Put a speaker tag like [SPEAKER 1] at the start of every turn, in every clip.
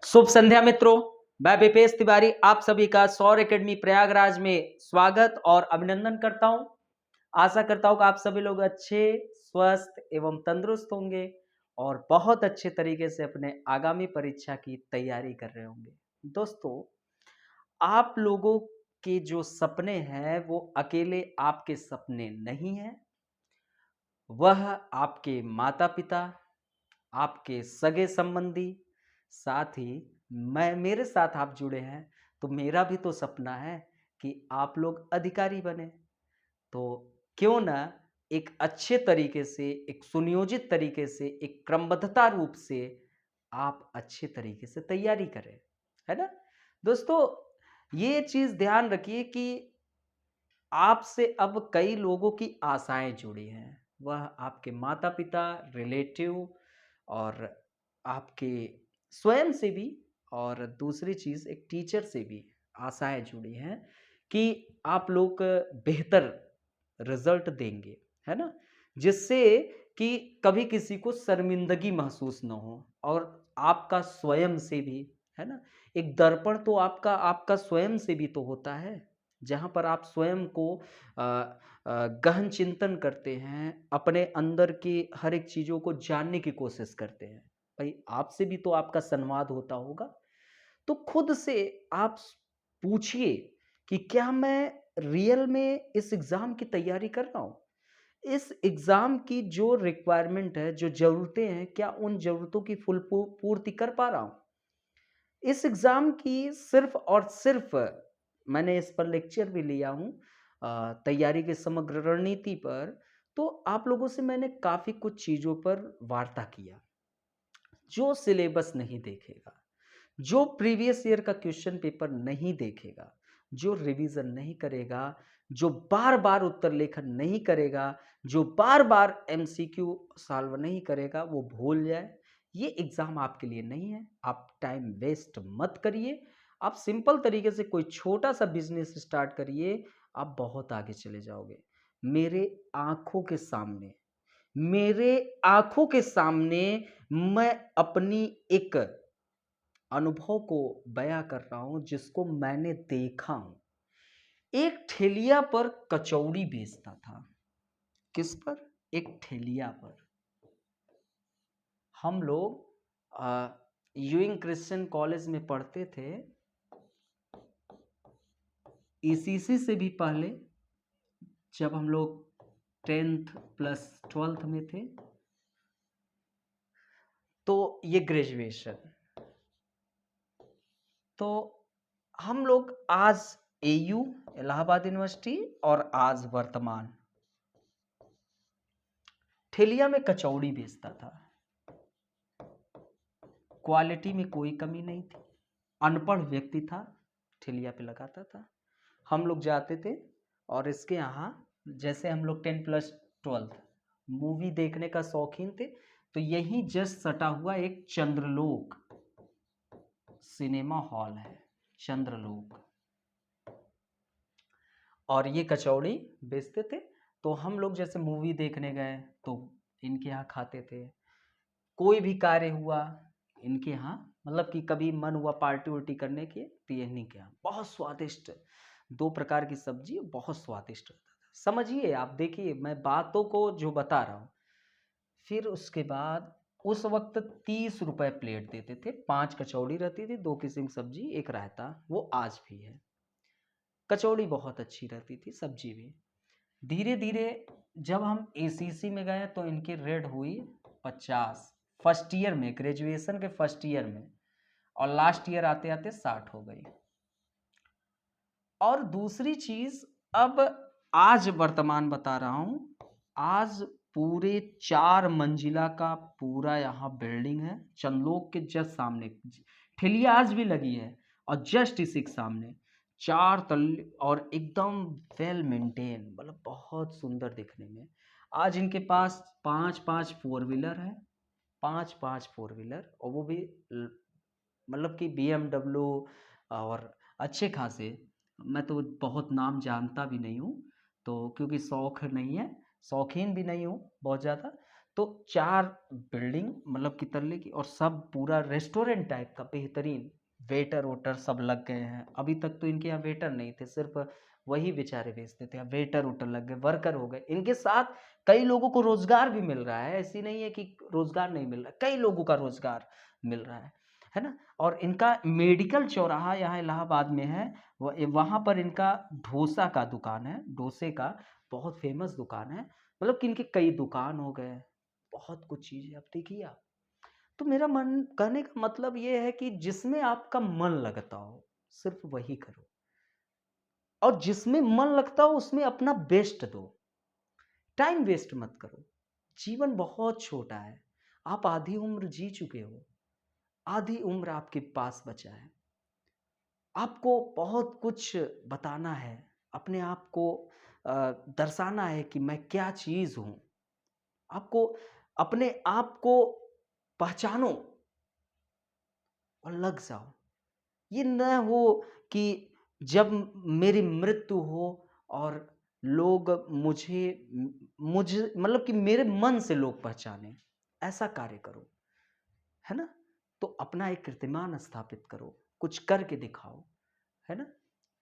[SPEAKER 1] शुभ संध्या मित्रों, मैं विपेश तिवारी आप सभी का सौर एकेडमी प्रयागराज में स्वागत और अभिनंदन करता हूं। आशा करता हूं कि आप सभी लोग अच्छे, स्वस्थ एवं तंदुरुस्त होंगे और बहुत अच्छे तरीके से अपने आगामी परीक्षा की तैयारी कर रहे होंगे। दोस्तों, आप लोगों के जो सपने हैं वो अकेले आपके सपने नहीं हैं, वह आपके माता-पिता, आपके सगे संबंधी, साथ ही मैं मेरे साथ आप जुड़े हैं, तो मेरा भी तो सपना है कि आप लोग अधिकारी बने। तो क्यों ना एक अच्छे तरीके से, एक सुनियोजित तरीके से, एक क्रमबद्धता रूप से आप अच्छे तरीके से तैयारी करें, है ना? दोस्तों, ये चीज़ ध्यान रखिए कि आपसे अब कई लोगों की आशाएँ जुड़ी हैं। वह आपके माता-पिता, रिलेटिव और आपके स्वयं से भी और दूसरी चीज़ एक टीचर से भी आशाएँ जुड़ी हैं कि आप लोग बेहतर रिज़ल्ट देंगे, है ना? जिससे कि कभी किसी को शर्मिंदगी महसूस ना हो और आपका स्वयं से भी, है ना? एक दर्पण तो आपका आपका स्वयं से भी तो होता है। जहाँ पर आप स्वयं को गहन चिंतन करते हैं, अपने अंदर की हर एक चीज़ों को जानने की कोशिश करते हैं। भई आपसे भी तो आपका संवाद होता होगा। तो खुद से आप पूछिए कि क्या मैं रियल में इस एग्ज़ाम की तैयारी कर रहा हूँ? इस एग्ज़ाम की जो रिक्वायरमेंट है, जो ज़रूरतें हैं, क्या उन ज़रूरतों की फुल पूर्ति कर पा रहा हूँ? इस एग्ज़ाम की सिर्फ़ और सिर्फ़ मैंने इस पर लेक्चर भी लिया हूँ तैयारी की समग्र रणनीति पर, तो आप लोगों से मैंने काफ़ी कुछ चीज़ों पर वार्ता किया। जो सिलेबस नहीं देखेगा, जो प्रीवियस ईयर का क्वेश्चन पेपर नहीं देखेगा, जो रिवीजन नहीं करेगा, जो बार-बार उत्तर लेखन नहीं करेगा, जो बार-बार एमसीक्यू सॉल्व नहीं करेगा, वो भूल जाए। ये एग्ज़ाम आपके लिए नहीं है। आप टाइम वेस्ट मत करिए। आप सिंपल तरीके से कोई छोटा-सा बिज़नेस स्टार्ट करिए, आप बहुत आगे चले जाओगे। मेरे आँखों के सामने मेरे आँखों के सामने मैं अपनी एक अनुभव को बयाँ कर रहा हूँ जिसको मैंने देखा हूँ। एक ठेलिया पर कचौड़ी बेचता था। किस पर? एक ठेलिया पर। हम लोग यूइंग क्रिश्चियन कॉलेज में पढ़ते थे। ईसीसी से भी पहले जब हम लोग 10th प्लस 12th में थे, तो ये ग्रेजुएशन। तो हम लोग आज एयू इलाहाबाद यूनिवर्सिटी और आज वर्तमान ठेलिया में कचौड़ी बेचता था। क्वालिटी में कोई कमी नहीं थी। अनपढ़ व्यक्ति था, ठेलिया पे लगाता था। हम लोग जाते थे और इसके यहाँ जैसे हम लोग 10 प्लस 12 मूवी देखने का शौकीन थे, तो यही जस्ट सटा हुआ एक चंद्रलोक सिनेमा हॉल है, चंद्रलोक। और ये कचौड़ी बेचते थे। तो हम लोग जैसे मूवी देखने गए तो इनके यहाँ खाते थे। कोई भी कार्य हुआ इनके यहाँ, मतलब कि कभी मन हुआ पार्टी उल्टी करने की, तो ये इन्हीं के यहाँ बहुत स्वादिष्ट 2 प्रकार की सब्जी बहुत स्वादिष्ट रहता था। समझिए, आप देखिए मैं बातों को जो बता रहा हूँ। फिर उसके बाद उस वक्त 30 रुपए प्लेट देते थे। 5 कचौड़ी रहती थी, 2 किस्म की सब्जी, 1 रायता। वो आज भी है। कचौड़ी बहुत अच्छी रहती थी, सब्जी भी। धीरे-धीरे जब हम एसीसी में गए तो इनकी रेट हुई 50 फर्स्ट ईयर में, ग्रेजुएशन के फर्स्ट ईयर में, और लास्ट ईयर आते-आते 60 हो गई। और दूसरी चीज़, अब आज वर्तमान बता रहा हूँ, आज पूरे 4 मंजिला का पूरा यहाँ बिल्डिंग है, चंदलोक के जस्ट सामने। ठेलिया आज भी लगी है और जस्ट इसी के सामने 4 तल्ले और एकदम वेल मेंटेन, मतलब बहुत सुंदर दिखने में। आज इनके पास 5-5 फोर व्हीलर है, 5-5 फोर व्हीलर, और वो भी मतलब कि बीएमडब्ल्यू और अच्छे खासे। मैं तो बहुत नाम जानता भी नहीं हूँ, तो क्योंकि शौक नहीं है, शौकीन भी नहीं हूँ बहुत ज़्यादा। तो 4 बिल्डिंग मतलब की तल्ले की, और सब पूरा रेस्टोरेंट टाइप का बेहतरीन, वेटर वोटर सब लग गए हैं। अभी तक तो इनके यहाँ वेटर नहीं थे, सिर्फ वही बेचारे बेचते थे। अब वेटर वोटर लग गए, वर्कर हो गए। इनके साथ कई लोगों को रोजगार भी मिल रहा है, ऐसी नहीं है कि रोजगार नहीं मिल रहा, कई लोगों का रोजगार मिल रहा है ना। और इनका मेडिकल चौराहा यहाँ इलाहाबाद में है, वहाँ पर इनका डोसा का दुकान है, डोसे का बहुत फेमस दुकान है। मतलब कि इनके कई दुकान हो गए, बहुत कुछ चीज़ें। अब देखिए आप, तो मेरा मन कहने का मतलब ये है कि जिसमें आपका मन लगता हो सिर्फ वही करो, और जिसमें मन लगता हो उसमें अपना बेस्ट दो। टाइम वेस्ट मत करो। जीवन बहुत छोटा है, आप आधी उम्र जी चुके हो, आधी उम्र आपके पास बचा है। आपको बहुत कुछ बताना है, अपने आप को दर्शाना है कि मैं क्या चीज़ हूँ। आपको अपने आप को पहचानो और लग जाओ। ये न हो कि जब मेरी मृत्यु हो और लोग मुझे मुझे मतलब कि मेरे मन से लोग पहचाने, ऐसा कार्य करो, है ना। तो अपना एक कीर्तिमान स्थापित करो, कुछ करके दिखाओ, है ना।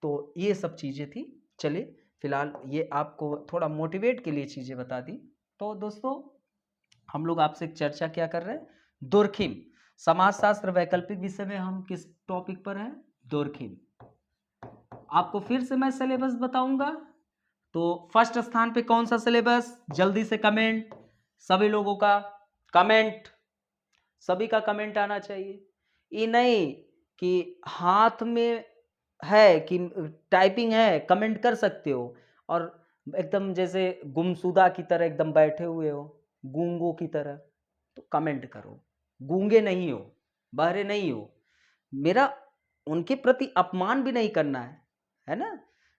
[SPEAKER 1] तो ये सब चीज़ें थी। चलिए फिलहाल ये आपको थोड़ा मोटिवेट के लिए चीज़ें बता दी। तो दोस्तों, हम लोग आपसे एक चर्चा क्या कर रहे हैं, दोरखिम समाजशास्त्र वैकल्पिक विषय में हम किस टॉपिक पर हैं, दोरखिम। आपको फिर से मैं सिलेबस बताऊंगा। तो फर्स्ट स्थान पे कौन सा सिलेबस, जल्दी से कमेंट, सभी लोगों का कमेंट, सभी का कमेंट आना चाहिए। ये नहीं कि हाथ में है कि टाइपिंग है, कमेंट कर सकते हो और एकदम जैसे गुमशुदा की तरह एकदम बैठे हुए हो, गूंगों की तरह, तो कमेंट करो। गूंगे नहीं हो, बहरे नहीं हो। मेरा उनके प्रति अपमान भी नहीं करना है ना।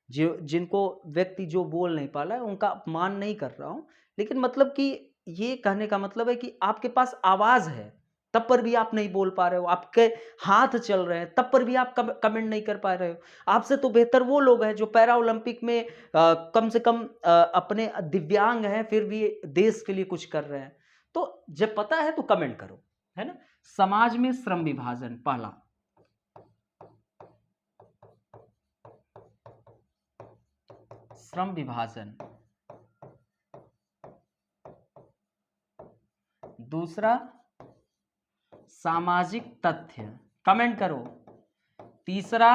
[SPEAKER 1] जो जिनको व्यक्ति जो बोल नहीं पा रहा है उनका अपमान नहीं कर रहा हूँ, लेकिन मतलब कि ये कहने का मतलब है कि आपके पास आवाज है, तब पर भी आप नहीं बोल पा रहे हो, आपके हाथ चल रहे हैं तब पर भी आप कमेंट नहीं कर पा रहे हो। आपसे तो बेहतर वो लोग हैं जो पैरा ओलंपिक में कम से कम अपने दिव्यांग हैं फिर भी देश के लिए कुछ कर रहे हैं। तो जब पता है तो कमेंट करो, है ना। समाज में श्रम विभाजन, पहला श्रम विभाजन, दूसरा सामाजिक तथ्य, कमेंट करो, तीसरा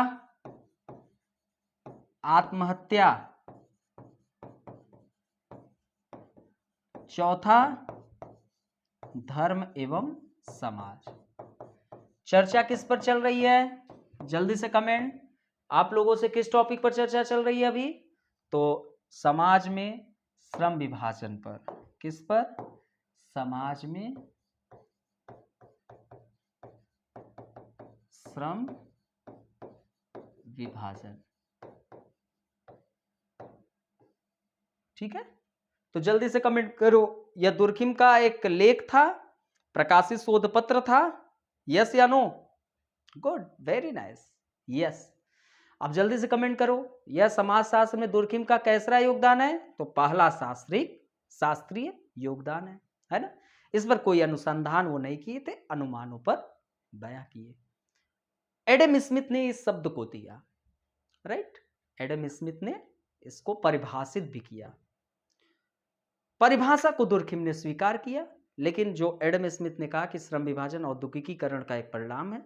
[SPEAKER 1] आत्महत्या, चौथा धर्म एवं समाज। चर्चा किस पर चल रही है, जल्दी से कमेंट। आप लोगों से किस टॉपिक पर चर्चा चल रही है अभी, तो समाज में श्रम विभाजन पर। किस पर, समाज में श्रम विभाजन। ठीक है, तो जल्दी से कमेंट करो। यह दुर्खिम का एक लेख था, प्रकाशित शोध पत्र था, यस या no. Good, very nice, yes. अब जल्दी से कमेंट करो, यह समाजशास्त्र में दुर्खिम का कैसा योगदान है, तो पहला शास्त्रीय योगदान है ना। इस पर कोई अनुसंधान वो नहीं किए थे, अनुमानों पर बयां किए। एडम स्मिथ ने इस शब्द को दिया, राइट। एडम स्मिथ ने इसको परिभाषित भी किया। परिभाषा को दुर्खिम ने स्वीकार किया, लेकिन जो एडम स्मिथ ने कहा कि श्रम विभाजन औद्योगिकीकरण का एक परिणाम है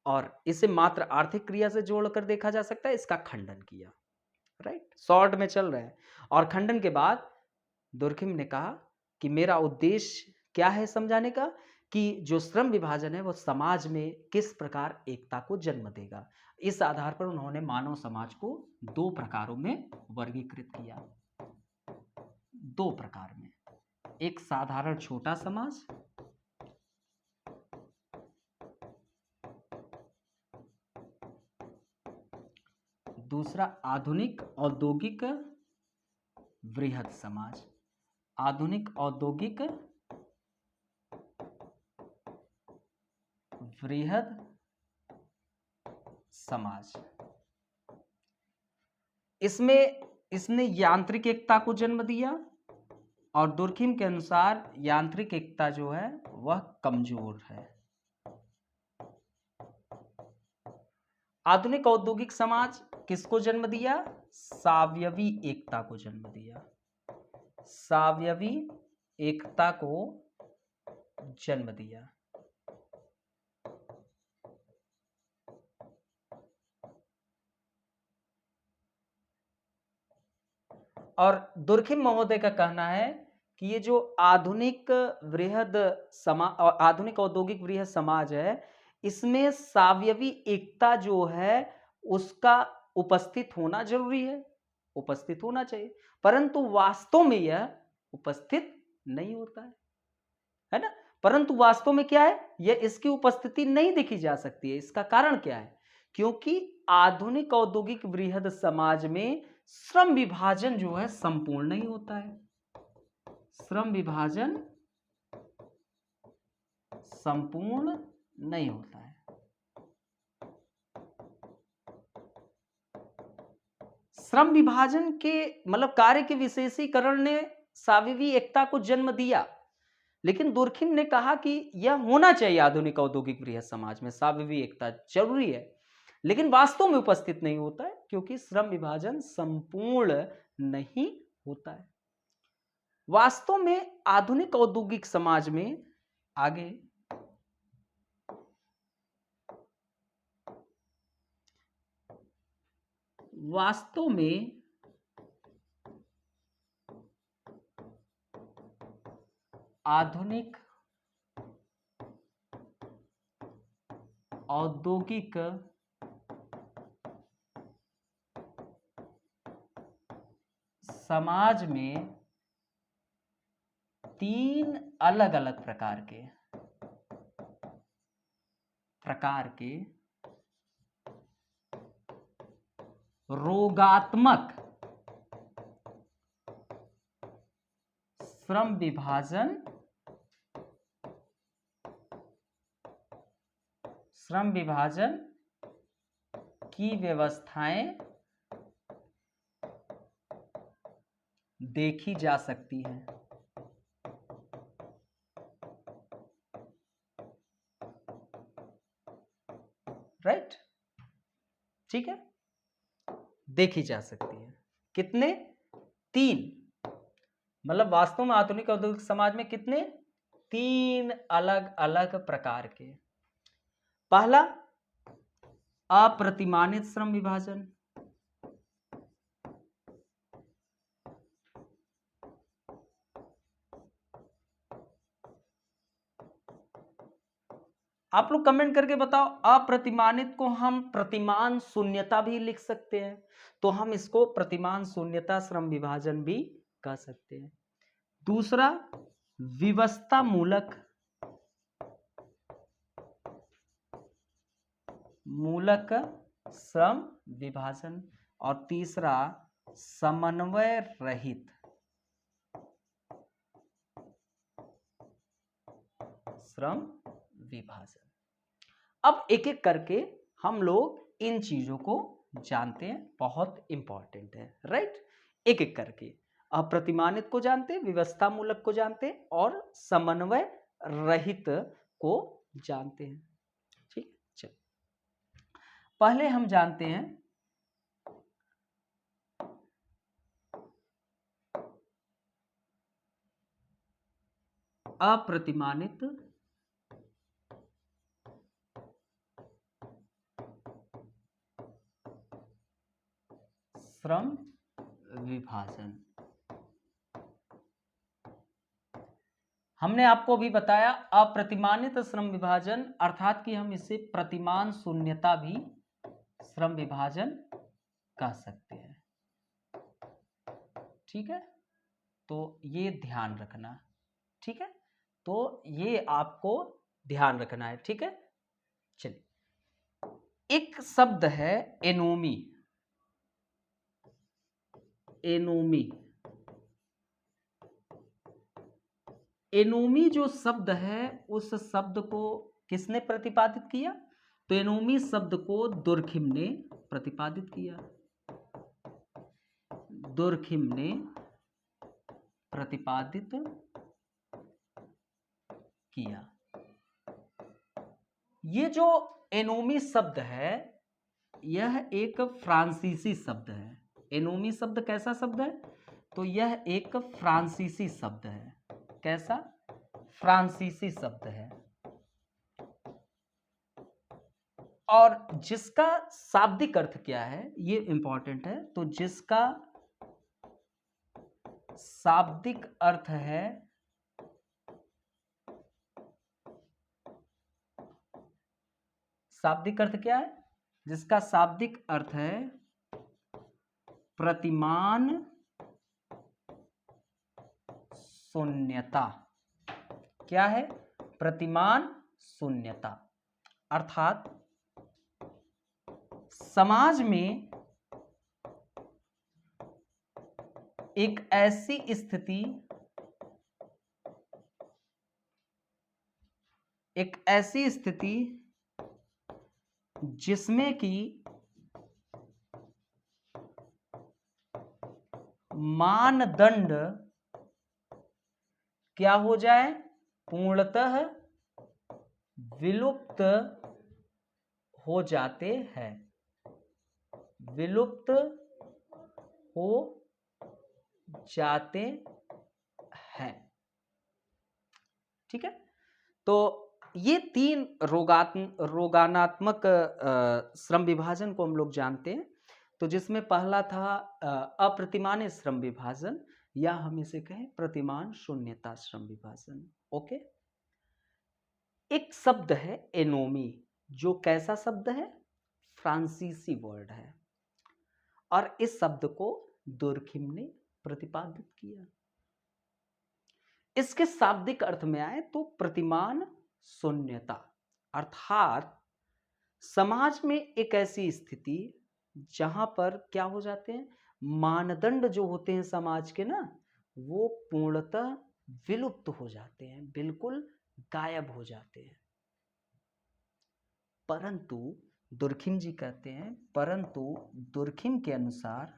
[SPEAKER 1] और इसे मात्र आर्थिक क्रिया से जोड़कर देखा जा सकता है, इसका खंडन किया, राइट। शॉर्ट में चल रहे हैं। और खंडन के बाद दुर्खिम ने कहा कि मेरा उद्देश्य क्या है समझाने का, कि जो श्रम विभाजन है वो समाज में किस प्रकार एकता को जन्म देगा। इस आधार पर उन्होंने मानव समाज को 2 प्रकारों में वर्गीकृत किया, 2 प्रकार में। एक साधारण छोटा समाज, दूसरा आधुनिक औद्योगिक वृहद समाज। आधुनिक औद्योगिक वृहद समाज। इसमें इसने यांत्रिक एकता को जन्म दिया, और दुर्खिम के अनुसार यांत्रिक एकता जो है वह कमजोर है। आधुनिक औद्योगिक समाज किसको जन्म दिया? सावयवी एकता को जन्म दिया। सावयवी एकता को जन्म दिया। और दुर्खिम महोदय का कहना है कि ये जो आधुनिक वृहद समाज, आधुनिक औद्योगिक वृहद समाज है, इसमें सावयवी एकता जो है उसका उपस्थित होना जरूरी है, उपस्थित होना चाहिए, परंतु वास्तव में यह उपस्थित नहीं होता है ना। परंतु वास्तव में क्या है, यह इसकी उपस्थिति नहीं देखी जा सकती है। इसका कारण क्या है? क्योंकि आधुनिक औद्योगिक वृहद समाज में श्रम विभाजन जो है संपूर्ण नहीं होता है। श्रम विभाजन संपूर्ण नहीं होता है। श्रम विभाजन के मतलब कार्य के विशेषीकरण ने सावयवी एकता को जन्म दिया, लेकिन दुर्खिम ने कहा कि यह होना चाहिए आधुनिक औद्योगिक वृहद समाज में, सावयवी एकता जरूरी है, लेकिन वास्तव में उपस्थित नहीं होता है क्योंकि श्रम विभाजन संपूर्ण नहीं होता है। वास्तव में आधुनिक औद्योगिक समाज में आगे वास्तव में आधुनिक औद्योगिक समाज में तीन अलग अलग प्रकार के रोगात्मक श्रम विभाजन की व्यवस्थाएं देखी जा सकती हैं। राइट, ठीक है, देखी जा सकती है। कितने? तीन। मतलब वास्तव में आधुनिक औद्योगिक समाज में कितने? तीन अलग अलग प्रकार के। पहला, अप्रतिमानित श्रम विभाजन। आप लोग कमेंट करके बताओ, अप्रतिमानित को हम प्रतिमान शून्यता भी लिख सकते हैं, तो हम इसको प्रतिमान शून्यता श्रम विभाजन भी कह सकते हैं। दूसरा, विवस्था मूलक श्रम विभाजन। और तीसरा, समन्वय रहित श्रम विभाजन। अब एक एक करके हम लोग इन चीजों को जानते हैं, बहुत इंपॉर्टेंट है। राइट, एक एक करके अप्रतिमानित को जानते, व्यवस्था मूलक को जानते और समन्वय रहित को जानते हैं। ठीक, चलिए पहले हम जानते हैं अप्रतिमानित श्रम विभाजन। हमने आपको भी बताया अप्रतिमानित श्रम विभाजन अर्थात कि हम इसे प्रतिमान शून्यता भी श्रम विभाजन कह सकते हैं। ठीक है, तो ये ध्यान रखना। ठीक है, तो ये आपको ध्यान रखना है। ठीक है, चलिए, एक शब्द है एनोमी। एनोमी जो शब्द है, उस शब्द को किसने प्रतिपादित किया? तो एनोमी शब्द को दुर्खिम ने प्रतिपादित किया। दुर्खिम ने प्रतिपादित किया। ये जो एनोमी शब्द है यह एक फ्रांसीसी शब्द है। एनोमी शब्द कैसा शब्द है? तो यह एक फ्रांसीसी शब्द है। कैसा? फ्रांसीसी शब्द है और जिसका शाब्दिक अर्थ क्या है ये इंपॉर्टेंट है। तो जिसका शाब्दिक अर्थ है शाब्दिक अर्थ क्या है? जिसका शाब्दिक अर्थ है प्रतिमान शून्यता। क्या है? प्रतिमान शून्यता। अर्थात समाज में एक ऐसी स्थिति जिसमें कि मानदंड क्या हो जाए? पूर्णतः विलुप्त हो जाते हैं। विलुप्त हो जाते हैं। ठीक है। तो ये तीन रोगानात्मक श्रम विभाजन को हम लोग जानते हैं। तो जिसमें पहला था अप्रतिमान श्रम विभाजन या हम इसे कहें प्रतिमान शून्यता श्रम विभाजन। ओके। एक शब्द है एनोमी, जो कैसा शब्द है? फ्रांसीसी वर्ड है और इस शब्द को दुर्खिम ने प्रतिपादित किया। इसके शाब्दिक अर्थ में आए तो प्रतिमान शून्यता, अर्थात समाज में एक ऐसी स्थिति जहां पर क्या हो जाते हैं? मानदंड जो होते हैं समाज के ना, वो पूर्णतः विलुप्त हो जाते हैं, बिल्कुल गायब हो जाते हैं। परंतु दुर्खिम जी कहते हैं, परंतु दुर्खिम के अनुसार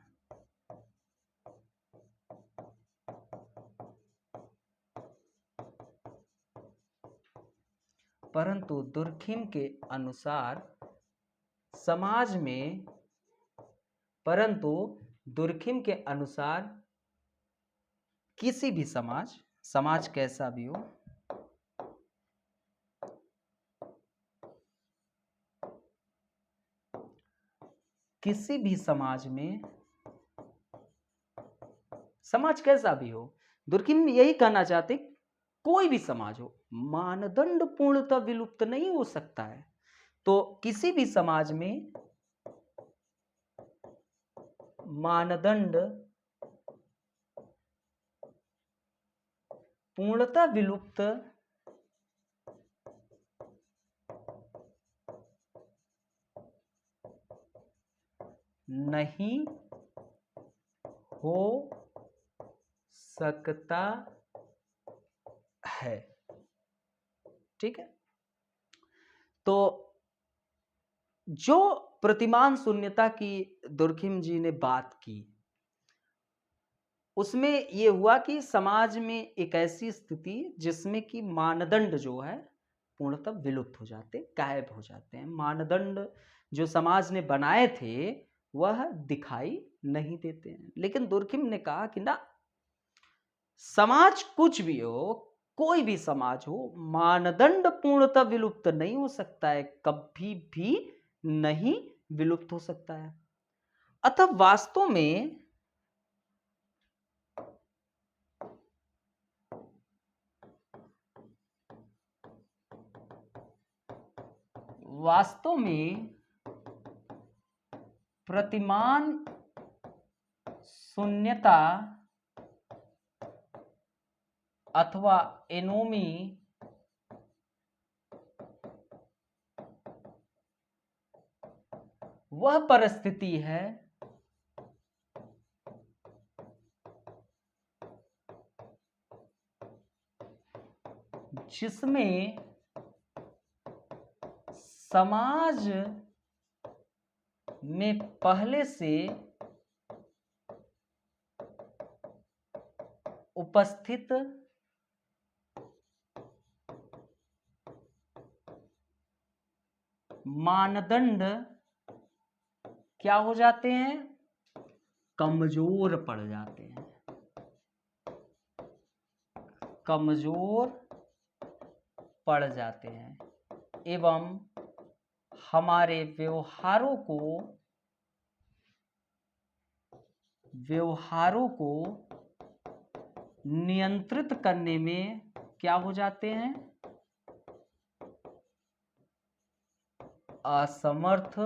[SPEAKER 1] समाज में, परंतु दुर्खिम के अनुसार किसी भी समाज कैसा भी हो, किसी भी समाज में, समाज कैसा भी हो, दुर्खिम यही कहना चाहते, कोई भी समाज हो, मानदंड पूर्णतः विलुप्त नहीं हो सकता है। तो किसी भी समाज में मानदंड पूर्णतः विलुप्त नहीं हो सकता है। ठीक है। तो जो प्रतिमान शून्यता की दुर्खिम जी ने बात की, उसमें यह हुआ कि समाज में एक ऐसी स्थिति जिसमें कि मानदंड जो है पूर्णतः विलुप्त हो जाते, गायब हो जाते हैं। मानदंड जो समाज ने बनाए थे वह दिखाई नहीं देते हैं। लेकिन दुर्खिम ने कहा कि ना, समाज कुछ भी हो, कोई भी समाज हो, मानदंड पूर्णतः विलुप्त नहीं हो सकता है, कभी भी नहीं विलुप्त हो सकता है। अतः वास्तव में प्रतिमान शून्यता अथवा एनोमी वह परिस्थिति है जिसमें समाज में पहले से उपस्थित मानदंड क्या हो जाते हैं? कमजोर पड़ जाते हैं, कमजोर पड़ जाते हैं एवं हमारे व्यवहारों को नियंत्रित करने में क्या हो जाते हैं? असमर्थ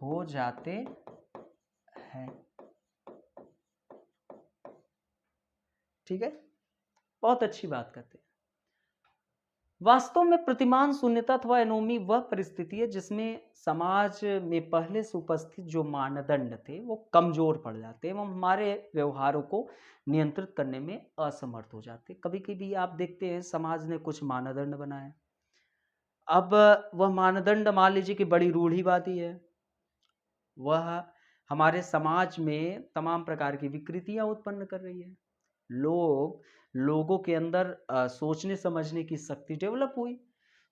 [SPEAKER 1] हो जाते हैं। ठीक है, बहुत अच्छी बात करते हैं। वास्तव में प्रतिमान शून्यता अथवा एनोमी वह परिस्थिति है जिसमें समाज में पहले से उपस्थित जो मानदंड थे वो कमजोर पड़ जाते एवं हमारे व्यवहारों को नियंत्रित करने में असमर्थ हो जाते। कभी कभी आप देखते हैं समाज ने कुछ मानदंड बनाए, अब वह मानदंड मान लीजिए कि बड़ी रूढ़िवादी है, वह हमारे समाज में तमाम प्रकार की विकृतियां उत्पन्न कर रही है। लोगों के अंदर सोचने समझने की शक्ति डेवलप हुई,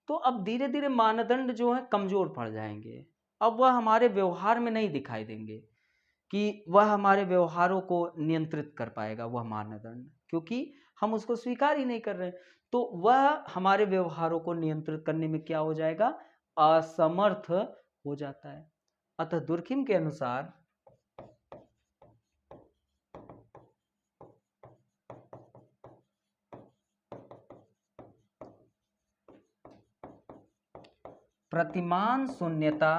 [SPEAKER 1] तो अब धीरे धीरे मानदंड जो है कमजोर पड़ जाएंगे। अब वह हमारे व्यवहार में नहीं दिखाई देंगे कि वह हमारे व्यवहारों को नियंत्रित कर पाएगा वह मानदंड, क्योंकि हम उसको स्वीकार ही नहीं कर रहे। तो वह हमारे व्यवहारों को नियंत्रित करने में क्या हो जाएगा? असमर्थ हो जाता है। अतः दुर्खिम के अनुसार प्रतिमान शून्यता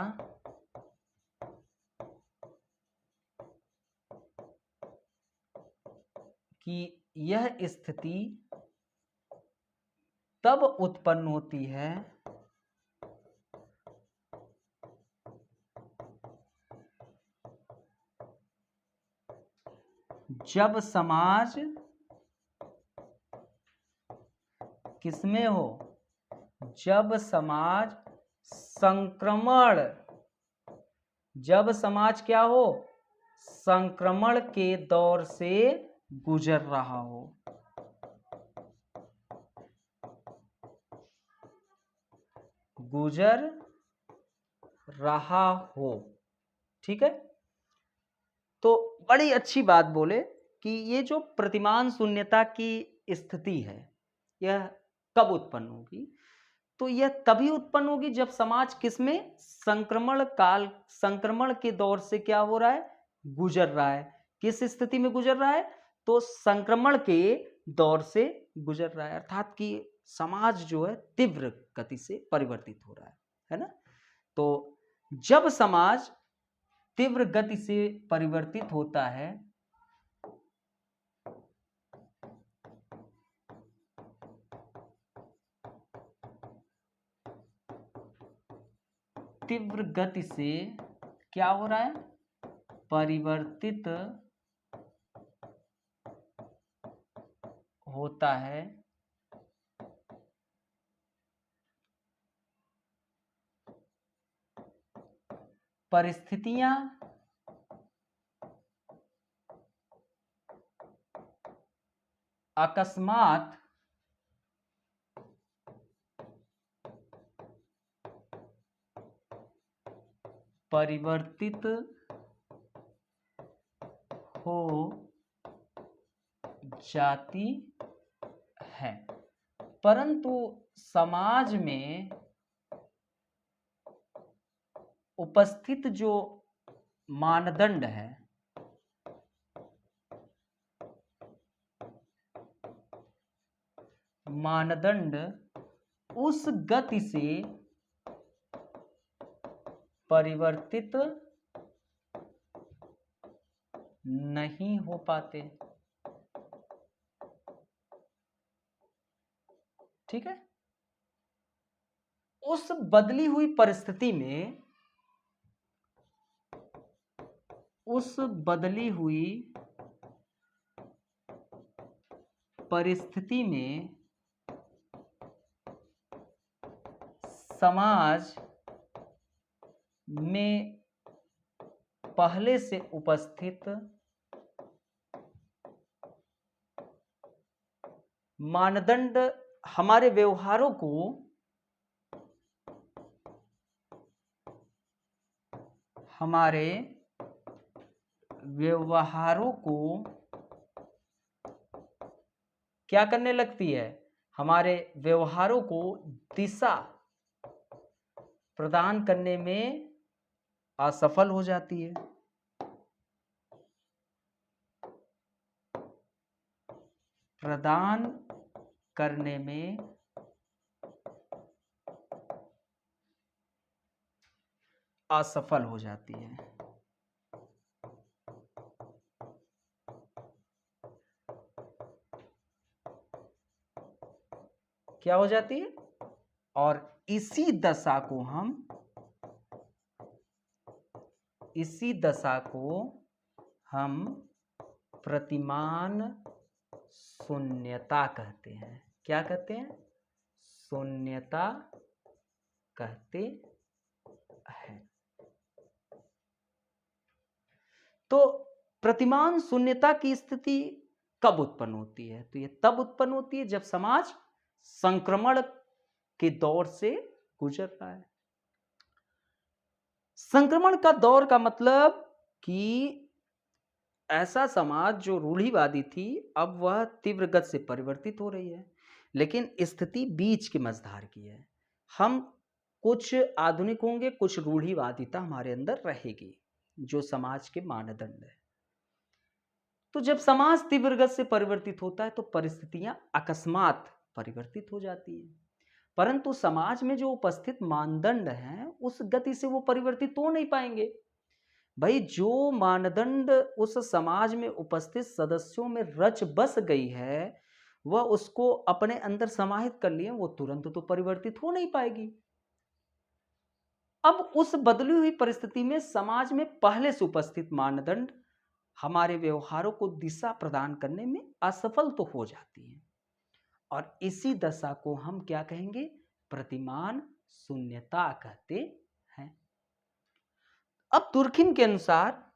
[SPEAKER 1] की यह स्थिति तब उत्पन्न होती है जब समाज किसमें हो? जब समाज संक्रमण, जब समाज क्या हो? संक्रमण के दौर से गुजर रहा हो। गुजर रहा हो, ठीक है। तो बड़ी अच्छी बात बोले कि ये जो प्रतिमान शून्यता की स्थिति है यह कब उत्पन्न होगी? तो यह तभी उत्पन्न होगी जब समाज किसमें? संक्रमण के दौर से क्या हो रहा है? गुजर रहा है। किस स्थिति में गुजर रहा है? तो संक्रमण के दौर से गुजर रहा है, अर्थात कि समाज जो है तीव्र गति से परिवर्तित हो रहा है ना। तो जब समाज तीव्र गति से परिवर्तित होता है तीव्र गति से क्या हो रहा है? परिवर्तित होता है परिस्थितियां अकस्मात परिवर्तित हो जाती है, परंतु समाज में उपस्थित जो मानदंड है मानदंड उस गति से परिवर्तित नहीं हो पाते। ठीक है, उस बदली हुई परिस्थिति में, उस बदली हुई परिस्थिति में समाज में पहले से उपस्थित मानदंड हमारे व्यवहारों को क्या करने लगती है? हमारे व्यवहारों को दिशा प्रदान करने में असफल हो जाती है। प्रदान करने में असफल हो जाती है। क्या हो जाती है? और इसी दशा को हम प्रतिमान शून्यता कहते हैं। क्या कहते हैं? शून्यता कहते हैं। तो प्रतिमान शून्यता की स्थिति कब उत्पन्न होती है? तो यह तब उत्पन्न होती है जब समाज संक्रमण के दौर से गुजर रहा है। संक्रमण का दौर का मतलब कि ऐसा समाज जो रूढ़िवादी थी, अब वह तीव्र गति से परिवर्तित हो रही है, लेकिन स्थिति बीच के मझधार की है। हम कुछ आधुनिक होंगे, कुछ रूढ़िवादिता हमारे अंदर रहेगी, जो समाज के मानदंड है। तो जब समाज तीव्र गति से परिवर्तित होता है तो परिस्थितियां अकस्मात परिवर्तित हो जाती हैं, परंतु समाज में जो उपस्थित मानदंड हैं उस गति से वो परिवर्तित हो नहीं पाएंगे। भाई, जो मानदंड उस समाज में उपस्थित सदस्यों में रच बस गई है, वह उसको अपने अंदर समाहित कर लिए, वो तुरंत तो परिवर्तित हो नहीं पाएगी। अब उस बदली हुई परिस्थिति में समाज में पहले से उपस्थित मानदंड हमारे व्यवहारों को दिशा प्रदान करने में असफल तो हो जाती है, और इसी दशा को हम क्या कहेंगे? प्रतिमान शून्यता कहते हैं। अब तुर्खिम के अनुसार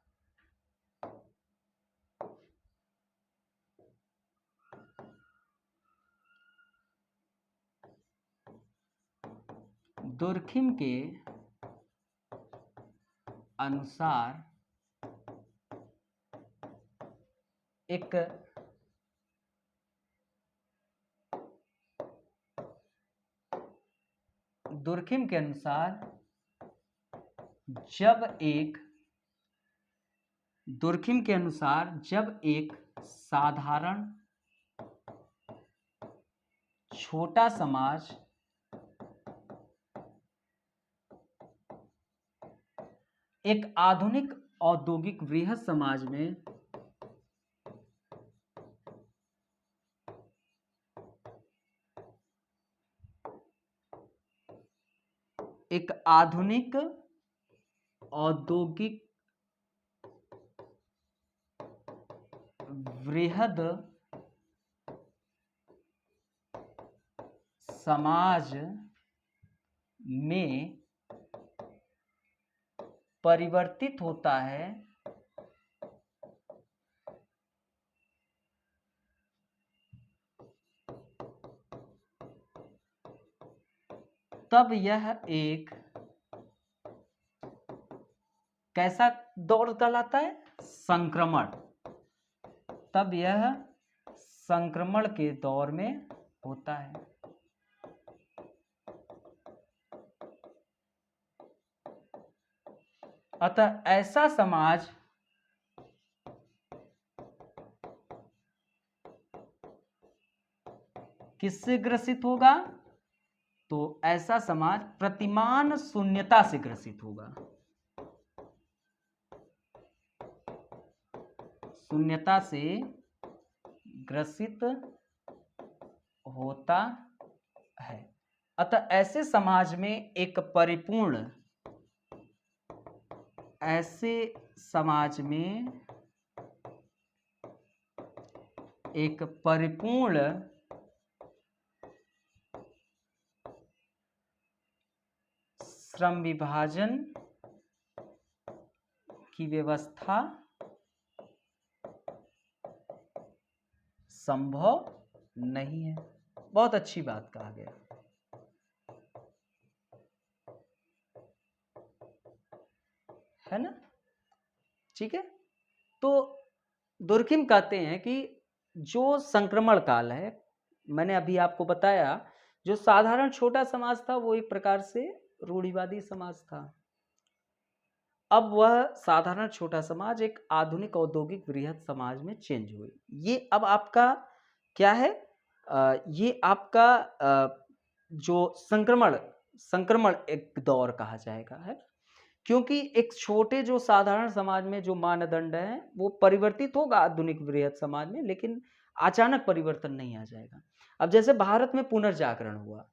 [SPEAKER 1] एक दुर्खिम के अनुसार जब एक साधारण छोटा समाज एक आधुनिक औद्योगिक वृहद समाज में एक आधुनिक औद्योगिक वृहद समाज में परिवर्तित होता है, तब यह एक कैसा दौर कहलाता है? संक्रमण। तब यह संक्रमण के दौर में होता है। अतः ऐसा समाज किससे ग्रसित होगा? तो ऐसा समाज प्रतिमान शून्यता से ग्रसित होगा। शून्यता से ग्रसित होता है। अतः ऐसे समाज में एक परिपूर्ण श्रम विभाजन की व्यवस्था संभव नहीं है। बहुत अच्छी बात कहा गया। है ना, ठीक है। तो दुर्खिम कहते हैं कि जो संक्रमण काल है, मैंने अभी आपको बताया, जो साधारण छोटा समाज था वो एक प्रकार से रूढ़िवादी समाज था। अब वह साधारण छोटा समाज एक आधुनिक औद्योगिक वृहद समाज में चेंज हुई। ये अब आपका क्या है, ये आपका जो संक्रमण एक दौर कहा जाएगा, है। क्योंकि एक छोटे जो साधारण समाज में जो मानदंड है वो परिवर्तित होगा आधुनिक वृहद समाज में, लेकिन अचानक परिवर्तन नहीं आ जाएगा। अब जैसे भारत में पुनर्जागरण हुआ,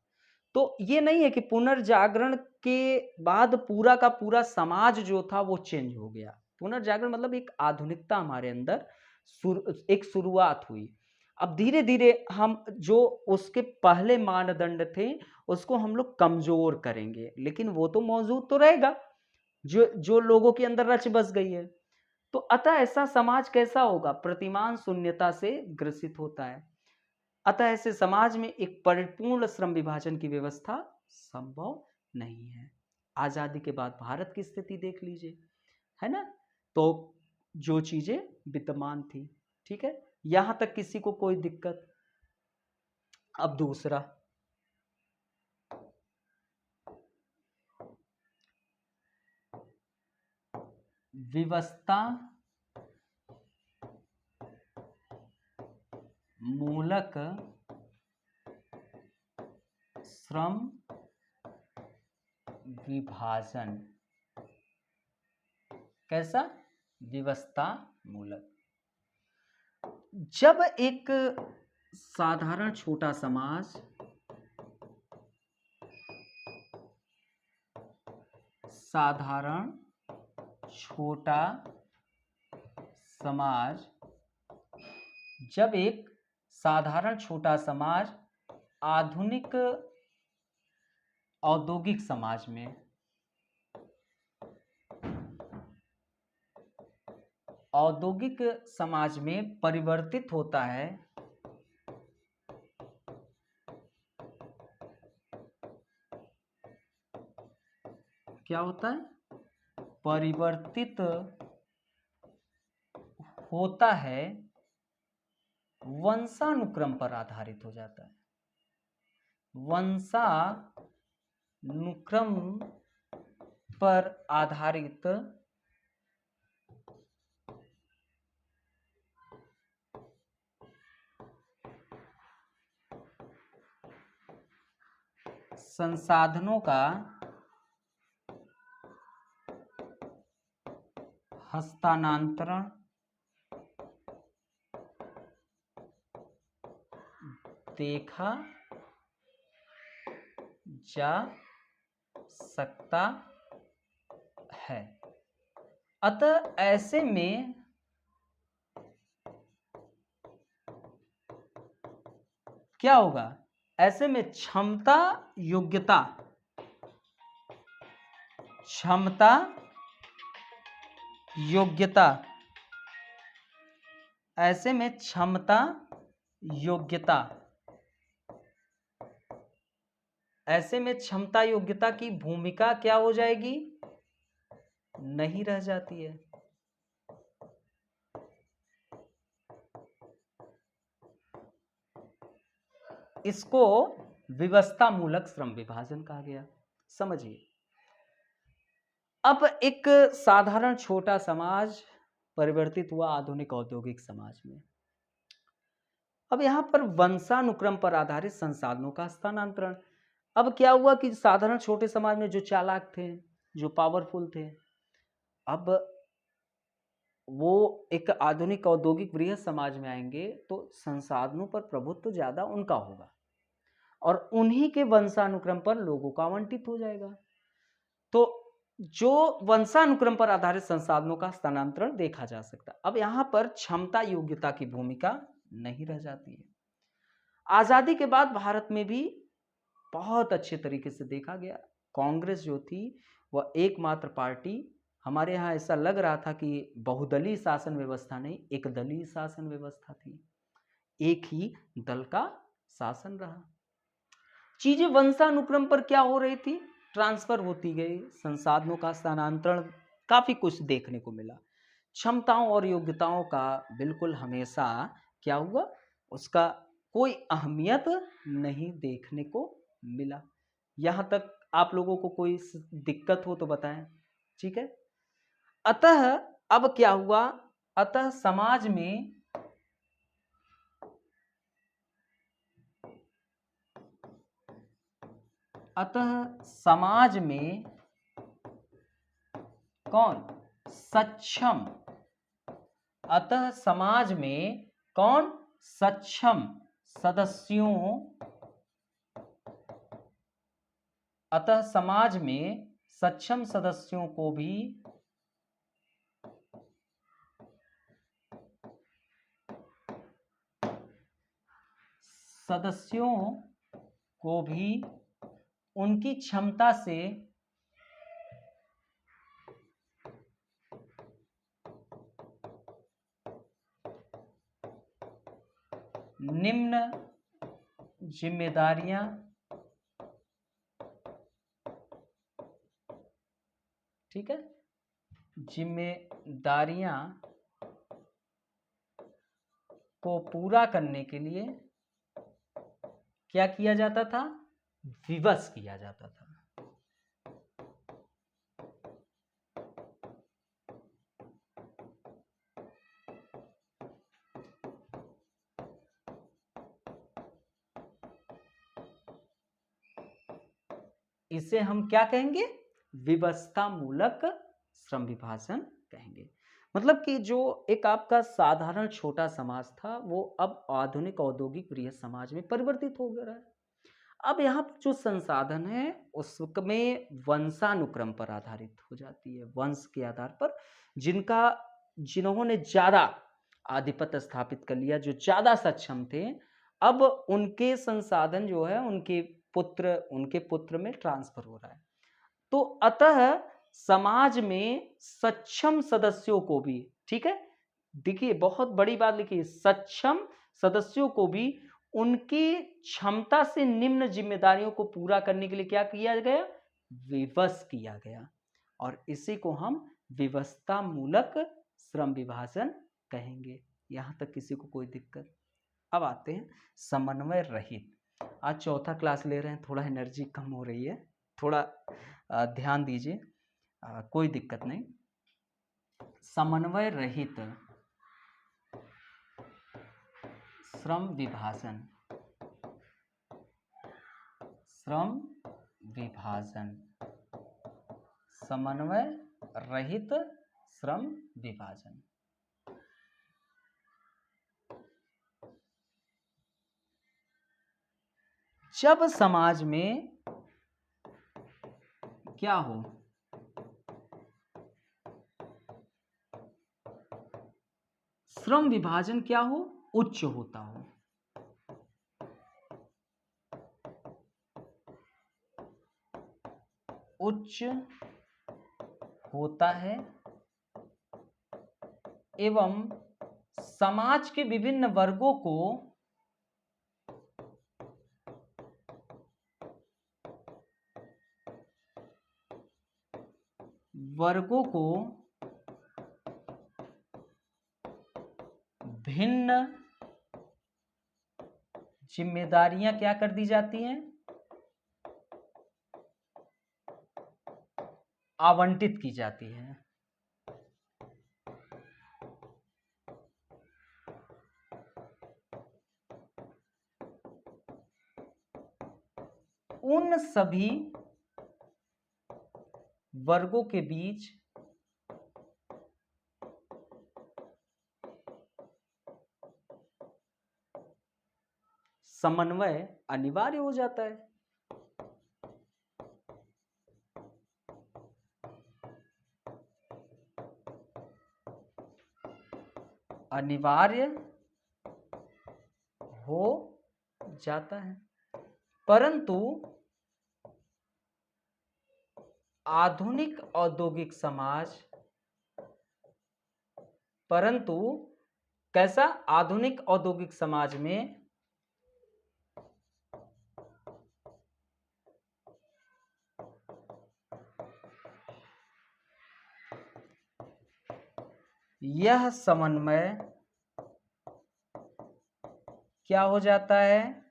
[SPEAKER 1] तो ये नहीं है कि पुनर्जागरण के बाद पूरा का पूरा समाज जो था वो चेंज हो गया। पुनर्जागरण मतलब एक आधुनिकता हमारे अंदर एक शुरुआत हुई। अब धीरे धीरे हम जो उसके पहले मानदंड थे उसको हम लोग कमजोर करेंगे, लेकिन वो तो मौजूद तो रहेगा जो जो लोगों के अंदर रच बस गई है। तो अतः ऐसा समाज कैसा होगा, प्रतिमान शून्यता से ग्रसित होता है। अतः ऐसे समाज में एक परिपूर्ण श्रम विभाजन की व्यवस्था संभव नहीं है। आजादी के बाद भारत की स्थिति देख लीजिए, है ना। तो जो चीजें विद्यमान थी, ठीक है, यहां तक किसी को कोई दिक्कत। अब दूसरा, व्यवस्था मूलक श्रम विभाजन। कैसा? व्यवस्था मूलक। जब एक साधारण छोटा समाज जब एक साधारण छोटा समाज आधुनिक औद्योगिक समाज में परिवर्तित होता है, क्या होता है? परिवर्तित होता है, वंशानुक्रम पर आधारित हो जाता है। वंशानुक्रम पर आधारित संसाधनों का हस्तांतरण देखा जा सकता है। अतः ऐसे में क्या होगा? ऐसे में क्षमता योग्यता ऐसे में क्षमता योग्यता की भूमिका क्या हो जाएगी? नहीं रह जाती है। इसको व्यवस्था मूलक श्रम विभाजन कहा गया। समझिए, अब एक साधारण छोटा समाज परिवर्तित हुआ आधुनिक औद्योगिक समाज में। अब यहां पर वंशानुक्रम पर आधारित संसाधनों का हस्तांतरण। अब क्या हुआ कि साधारण छोटे समाज में जो चालाक थे, जो पावरफुल थे, अब वो एक आधुनिक औद्योगिक वृहद समाज में आएंगे तो संसाधनों पर प्रभुत्व तो ज्यादा उनका होगा और उन्हीं के वंशानुक्रम पर लोगों का आवंटित हो जाएगा। तो जो वंशानुक्रम पर आधारित संसाधनों का हस्तांतरण देखा जा सकता है। अब यहां पर क्षमता योग्यता की भूमिका नहीं रह जाती है। आजादी के बाद भारत में भी बहुत अच्छे तरीके से देखा गया, कांग्रेस जो थी वह एकमात्र पार्टी हमारे यहाँ ऐसा लग रहा था कि बहुदलीय शासन व्यवस्था नहीं, एक दलीय शासन व्यवस्था थी, एक ही दल का शासन रहा। चीजें वंशानुक्रम पर क्या हो रही थी, ट्रांसफर होती गई, संसाधनों का स्थानांतरण, काफी कुछ देखने को मिला। क्षमताओं और योग्यताओं का बिल्कुल हमेशा क्या हुआ, उसका कोई अहमियत नहीं देखने को मिला। यहां तक आप लोगों को कोई दिक्कत हो तो बताएं, ठीक है। अतः अब क्या हुआ, अतः समाज में कौन सक्षम, अतः समाज में कौन सक्षम सदस्यों, अतः समाज में सक्षम सदस्यों को भी उनकी क्षमता से निम्न जिम्मेदारियां ठीक है, जिम्मेदारियां को पूरा करने के लिए क्या किया जाता था, विवश किया जाता था। इसे हम क्या कहेंगे, व्यवस्था मूलक श्रम विभाजन कहेंगे। मतलब कि जो एक आपका साधारण छोटा समाज था वो अब आधुनिक औद्योगिक बृहत समाज में परिवर्तित हो गया है। अब यहाँ जो संसाधन है उसमें वंशानुक्रम पर आधारित हो जाती है, वंश के आधार पर जिन्होंने ज्यादा आधिपत्य स्थापित कर लिया, जो ज्यादा सक्षम थे, अब उनके संसाधन जो है उनके पुत्र में ट्रांसफर हो रहा है। तो अतः समाज में सक्षम सदस्यों को भी, ठीक है, देखिए बहुत बड़ी बात लिखिए, सक्षम सदस्यों को भी उनकी क्षमता से निम्न जिम्मेदारियों को पूरा करने के लिए क्या किया गया, विवश किया गया। और इसी को हम व्यवस्था मूलक श्रम विभाजन कहेंगे। यहां तक किसी को कोई दिक्कत। अब आते हैं समन्वय रहित। आज चौथा क्लास ले रहे हैं, थोड़ा एनर्जी कम हो रही है, थोड़ा ध्यान दीजिए, कोई दिक्कत नहीं। समन्वय रहित श्रम विभाजन, समन्वय रहित श्रम विभाजन। जब समाज में क्या हो, श्रम विभाजन क्या हो, उच्च होता हो, उच्च होता है एवं समाज के विभिन्न वर्गों को भिन्न जिम्मेदारियां क्या कर दी जाती हैं, आवंटित की जाती है। उन सभी वर्गों के बीच समन्वय अनिवार्य हो जाता है। अनिवार्य हो जाता है, परंतु आधुनिक औद्योगिक समाज परंतु कैसा आधुनिक औद्योगिक समाज में यह समन्वय क्या हो जाता है?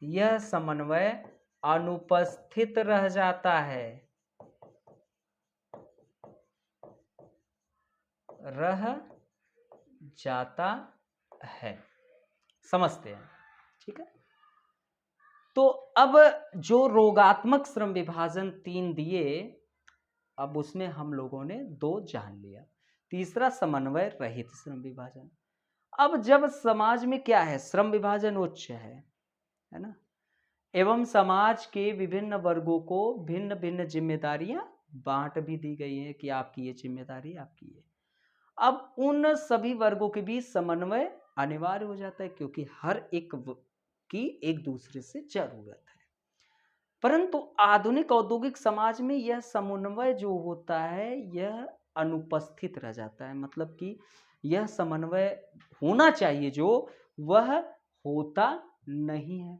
[SPEAKER 1] यह समन्वय अनुपस्थित रह जाता है, रह जाता है। समझते हैं, ठीक है। तो अब जो रोगात्मक श्रम विभाजन 3 दिए, अब उसमें हम लोगों ने 2 जान लिया। तीसरा समन्वय रहित श्रम विभाजन। अब जब समाज में क्या है, श्रम विभाजन उच्च है ना, एवं समाज के विभिन्न वर्गों को भिन्न भिन्न जिम्मेदारियां बांट भी दी गई है कि आपकी ये जिम्मेदारी, आपकी ये। अब उन सभी वर्गों के बीच समन्वय अनिवार्य हो जाता है, क्योंकि हर एक की एक दूसरे से जरूरत है। परंतु आधुनिक औद्योगिक समाज में यह समन्वय जो होता है यह अनुपस्थित रह जाता है, मतलब कि यह समन्वय होना चाहिए जो वह होता नहीं है।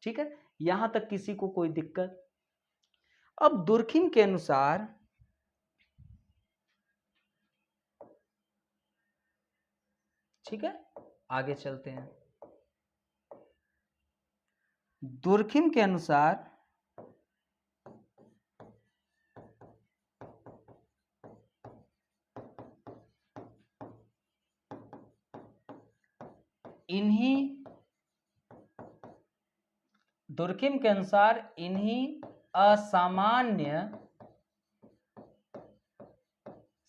[SPEAKER 1] ठीक है, यहां तक किसी को कोई दिक्कत? अब दुर्खिम के अनुसार ठीक है, आगे चलते हैं। दुर्खिम के अनुसार इन्हीं असामान्य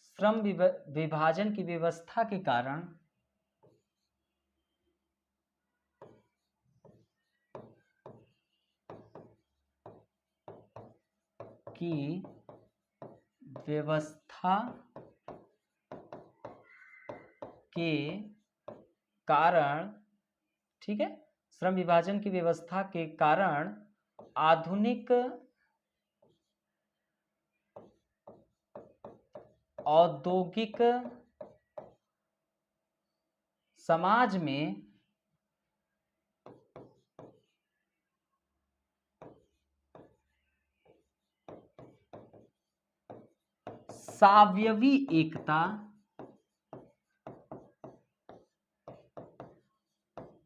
[SPEAKER 1] श्रम विभाजन की व्यवस्था के कारण ठीक है, श्रम विभाजन की व्यवस्था के कारण आधुनिक औद्योगिक समाज में सावयवी एकता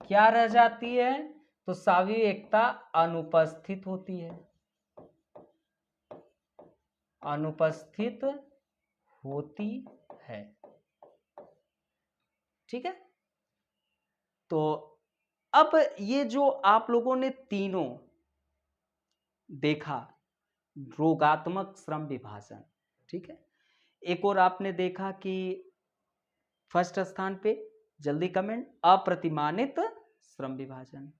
[SPEAKER 1] क्या रह जाती है? तो सावयवी एकता अनुपस्थित होती है, अनुपस्थित होती है। ठीक है, तो अब ये जो आप लोगों ने तीनों देखा, रोगात्मक श्रम विभाजन, ठीक है, एक और आपने देखा कि फर्स्ट स्थान पे, जल्दी कमेंट, अप्रतिमानित श्रम विभाजन।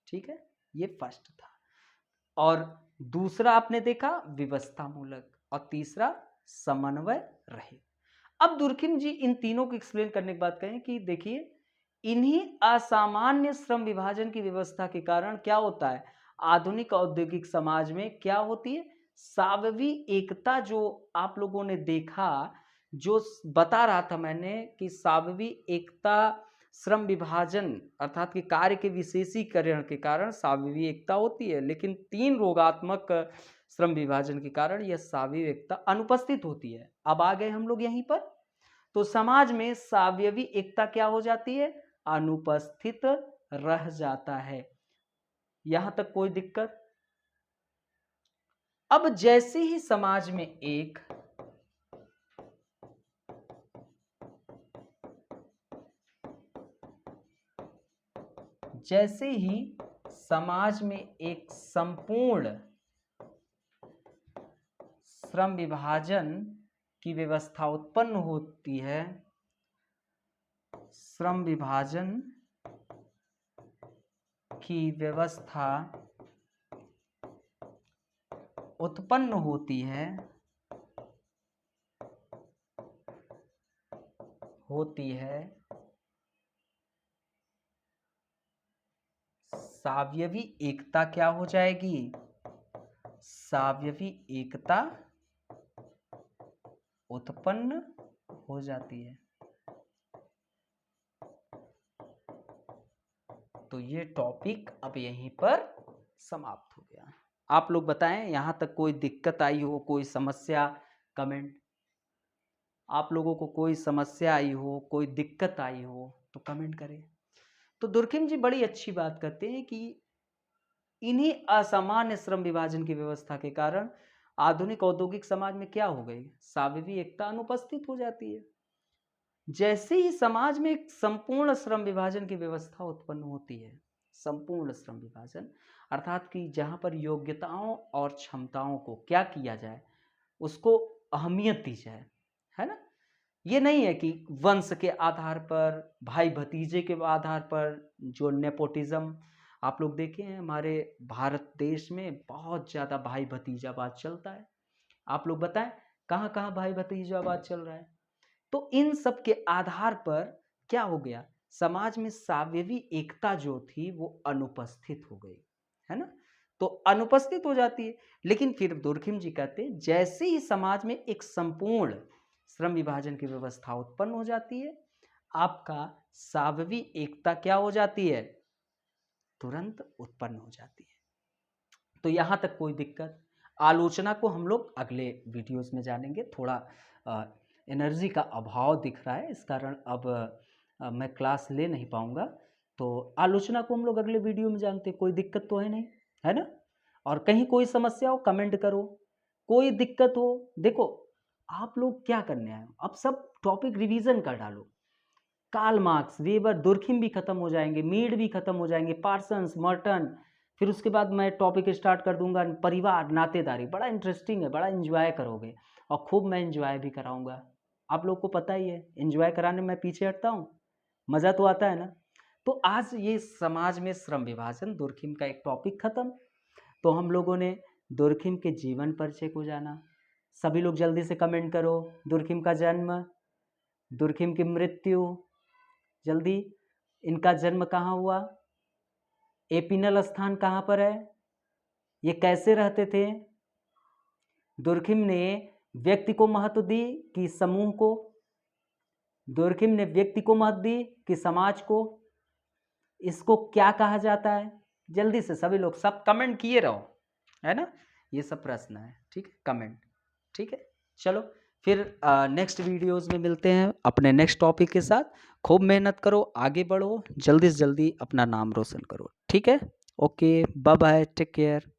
[SPEAKER 1] ठीक है, ये फर्स्ट था। और दूसरा आपने देखा व्यवस्था मूलक, और तीसरा समन्वय रहित। अब दुर्खिम जी इन तीनों को एक्सप्लेन करने के बाद कहें कि देखिए, इन्हीं असामान्य श्रम विभाजन की व्यवस्था के कारण क्या होता है, आधुनिक औद्योगिक समाज में क्या होती है, सावयवी एकता। जो आप लोगों ने देखा, जो बता रहा था मैंने कि सावयवी एकता श्रम विभाजन अर्थात कि कार्य के विशेषीकरण के कारण सावयवी एकता होती है, लेकिन 3 रोगात्मक श्रम विभाजन के कारण यह सावयवी एकता अनुपस्थित होती है। अब आ गए हम लोग यहीं पर, तो समाज में सावयवी एकता क्या हो जाती है, अनुपस्थित रह जाता है। यहां तक कोई दिक्कत? अब जैसे ही समाज में एक संपूर्ण श्रम विभाजन की व्यवस्था उत्पन्न होती है, श्रम विभाजन की व्यवस्था उत्पन्न होती है सावयवी एकता क्या हो जाएगी, सावयवी एकता उत्पन्न हो जाती है। तो ये टॉपिक अब यहीं पर समाप्त हो गया। आप लोग बताएं यहाँ तक कोई दिक्कत आई हो, कोई समस्या, कमेंट। आप लोगों को कोई समस्या आई हो, कोई दिक्कत आई हो तो कमेंट करें। तो दुर्खिम जी बड़ी अच्छी बात करते हैं कि इन्हीं असामान्य श्रम विभाजन की व्यवस्था के कारण आधुनिक औद्योगिक समाज में क्या हो गई, साविवी एकता अनुपस्थित हो जाती है। जैसे ही समाज में एक संपूर्ण श्रम विभाजन की व्यवस्था उत्पन्न होती है, संपूर्ण श्रम विभाजन अर्थात कि जहां पर योग्यताओं और क्षमताओं को क्या किया जाए, उसको अहमियत दी जाए, है ना। ये नहीं है कि वंश के आधार पर, भाई भतीजे के आधार पर जो नेपोटिज्म आप लोग देखे हैं हमारे भारत देश में, बहुत ज़्यादा भाई भतीजावाद चलता है। आप लोग बताएं कहाँ कहाँ भाई भतीजावाद चल रहा है। तो इन सब के आधार पर क्या हो गया, समाज में साविवी एकता जो थी वो अनुपस्थित हो गई, है ना। तो अनुपस्थित हो जाती है। लेकिन फिर दुर्खिम जी कहते हैं जैसे ही समाज में एक संपूर्ण श्रम विभाजन की व्यवस्था उत्पन्न हो जाती है, आपका साविवी एकता क्या हो जाती है, तुरंत उत्पन्न हो जाती है। तो यहाँ तक कोई दिक्कत। आलोचना को हम लोग अगले वीडियोस में जानेंगे। थोड़ा एनर्जी का अभाव दिख रहा है, इस कारण अब मैं क्लास ले नहीं पाऊँगा। तो आलोचना को हम लोग अगले वीडियो में जानते हैं। कोई दिक्कत तो है नहीं, है ना। और कहीं कोई समस्या हो कमेंट करो, कोई दिक्कत हो। देखो आप लोग क्या करने आए हो, अब सब टॉपिक रिवीजन कर डालो। कार्ल मार्क्स, वेबर, दुर्खिम भी खत्म हो जाएंगे, मीड भी खत्म हो जाएंगे, पार्सन्स, मर्टन। फिर उसके बाद मैं टॉपिक स्टार्ट कर दूंगा परिवार, नातेदारी। बड़ा इंटरेस्टिंग है, बड़ा इंजॉय करोगे और खूब मैं इंजॉय भी कराऊंगा। आप लोग को पता ही है इंजॉय कराने में मैं पीछे हटता हूँ, मज़ा तो आता है ना। तो आज ये समाज में श्रम विभाजन दुर्खिम का एक टॉपिक खत्म। तो हम लोगों ने दुर्खिम के जीवन परिचय को जाना। सभी लोग जल्दी से कमेंट करो, दुर्खिम का जन्म, दुर्खिम की मृत्यु, जल्दी। इनका जन्म कहाँ हुआ, एपिनल स्थान कहाँ पर है, ये कैसे रहते थे। दुर्खिम ने व्यक्ति को महत्व दी कि समूह को, दुर्खिम ने व्यक्ति को महत्व दी कि समाज को, इसको क्या कहा जाता है। जल्दी से सभी लोग सब कमेंट किए रहो, है ना। ये सब प्रश्न है, ठीक है, कमेंट, ठीक है। चलो फिर नेक्स्ट वीडियोस में मिलते हैं अपने नेक्स्ट टॉपिक के साथ। खूब मेहनत करो, आगे बढ़ो, जल्दी से जल्दी अपना नाम रोशन करो, ठीक है। Okay, bye bye, take care.